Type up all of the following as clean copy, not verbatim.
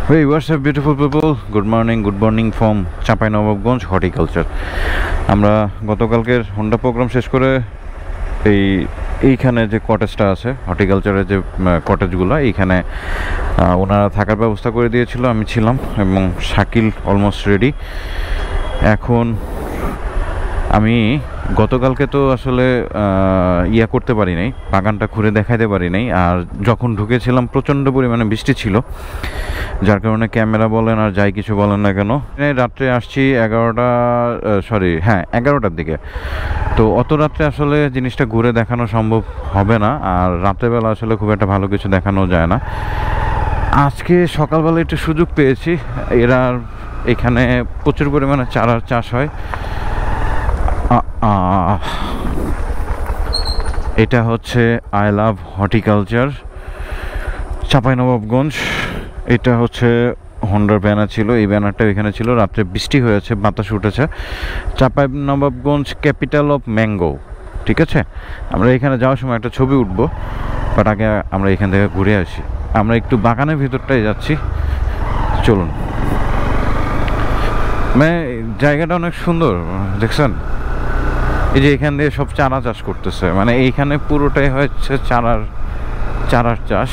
Hey, what's up, beautiful people? Good morning from Chapainawabganj horticulture. আমরা গতকালকের Honda programme শেষ করে এইখানে যে কটেজটা আছে, হর্টিকালচারের যে কটেজগুলো, এইখানে ওনারা থাকার ব্যবস্থা করে দিয়েছিল। আমি ছিলাম এবং শাকিল অলমোস্ট রেডি। এখন আমি গতকালকে তো আসলে ইয়া করতে পারি নাই, বাগানটা ঘুরে দেখাইতে পারি নাই। আর যখন ঢুকেছিলাম প্রচণ্ড পরিমাণে বৃষ্টি ছিল, যার কারণে ক্যামেরা বলেন আর যাই কিছু বলেন না কেন, রাত্রে আসছি 11টার দিকে। তো অত রাত্রে আসলে জিনিসটা ঘুরে দেখানো সম্ভব হবে না, আর রাত্রেবেলা আসলে খুব একটা ভালো কিছু দেখানো যায় না। আজকে সকালবেলা একটু সুযোগ পেয়েছি। এরা এখানে প্রচুর পরিমাণে চারার চাষ হয়। এটা হচ্ছে আই লাভ হর্টিকালচার চাঁপাইনবাবগঞ্জ। এটা হচ্ছে হোন্ডার ব্যানার ছিল, এই ব্যানারটা এখানে ছিল। রাত্রে বৃষ্টি হয়েছে, বাতাস উঠেছে। চাঁপাইনবাবগঞ্জ ক্যাপিটাল অফ ম্যাঙ্গো, ঠিক আছে। আমরা এখানে যাওয়ার সময় একটা ছবি উঠবো, বাট আগে আমরা এখান থেকে ঘুরে আসি। আমরা একটু বাগানের ভিতরটাই যাচ্ছি, চলুন। মানে জায়গাটা অনেক সুন্দর, দেখছেন? এই যে এখান দিয়ে সব চারা চাষ করতেছে, মানে এইখানে পুরোটাই হচ্ছে চারার চাষ।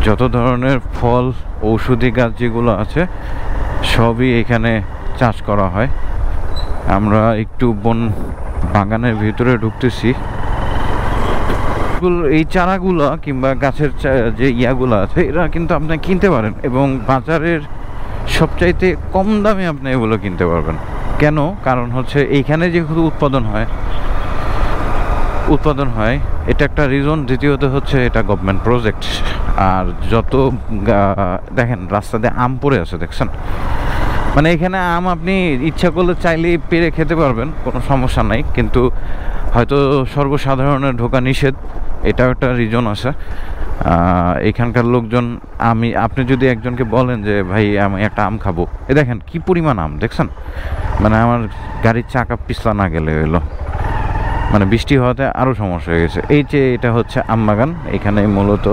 যত ধরনের ফল ঔষধি গাছ যেগুলো আছে সবই এখানে চাষ করা হয়। আমরা একটু বাগানের ভিতরে ঢুকতেছি। এই চারাগুলো কিংবা গাছের যে ইয়াগুলো আছে, এরা কিন্তু আপনি কিনতে পারেন এবং বাজারের সবচাইতে কম দামে আপনি এগুলো কিনতে পারবেন। কেন? কারণ হচ্ছে এইখানে যেহেতু উৎপাদন হয়, এটা একটা রিজন। দ্বিতীয়ত হচ্ছে এটা গভর্নমেন্ট প্রজেক্ট। আর যত দেখেন রাস্তা দিয়ে আম পড়ে আছে, দেখছেন? মানে এখানে আম আপনি ইচ্ছা করলে চাইলেই পেরে খেতে পারবেন, কোনো সমস্যা নাই, কিন্তু হয়তো সর্বসাধারণের ঢোকা নিষেধ, এটাও একটা রিজন আছে। এখানকার লোকজন, আপনি যদি একজনকে বলেন যে ভাই আমি একটা আম খাবো, দেখেন কি পরিমাণ আম, দেখছেন? মানে আমার গাড়ির চাকা পিছলা না গেলে হলো। মানে বৃষ্টি হওয়াতে আরও সমস্যা হয়ে গেছে। এই যে এটা হচ্ছে আম বাগান। এখানে মূলত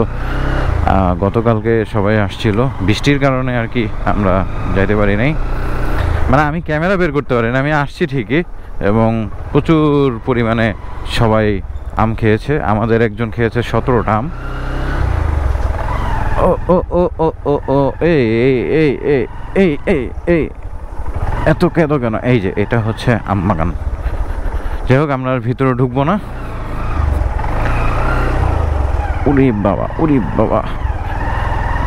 গতকালকে সবাই আসছিল, বৃষ্টির কারণে আর কি আমরা যাইতে পারি নাই। মানে আমি ক্যামেরা বের করতে পারি না, আমি আসছি ঠিকই, এবং প্রচুর পরিমাণে সবাই আম খেয়েছে। আমাদের একজন খেয়েছে 17টা আম। ও ও ও ও ও ও এই এই এই এই এই এই এই এত কেন? এই যে এটা হচ্ছে আম বাগান। যাই হোক, আমরা ভিতরে ঢুকবো না। উরি বাবা,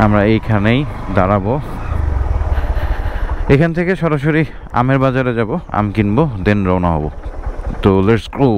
আমরা এইখানেই দাঁড়াবো। এখান থেকে সরাসরি আমের বাজারে যাব, আম কিনবো, দেন রওনা হব। তো লেটস গো।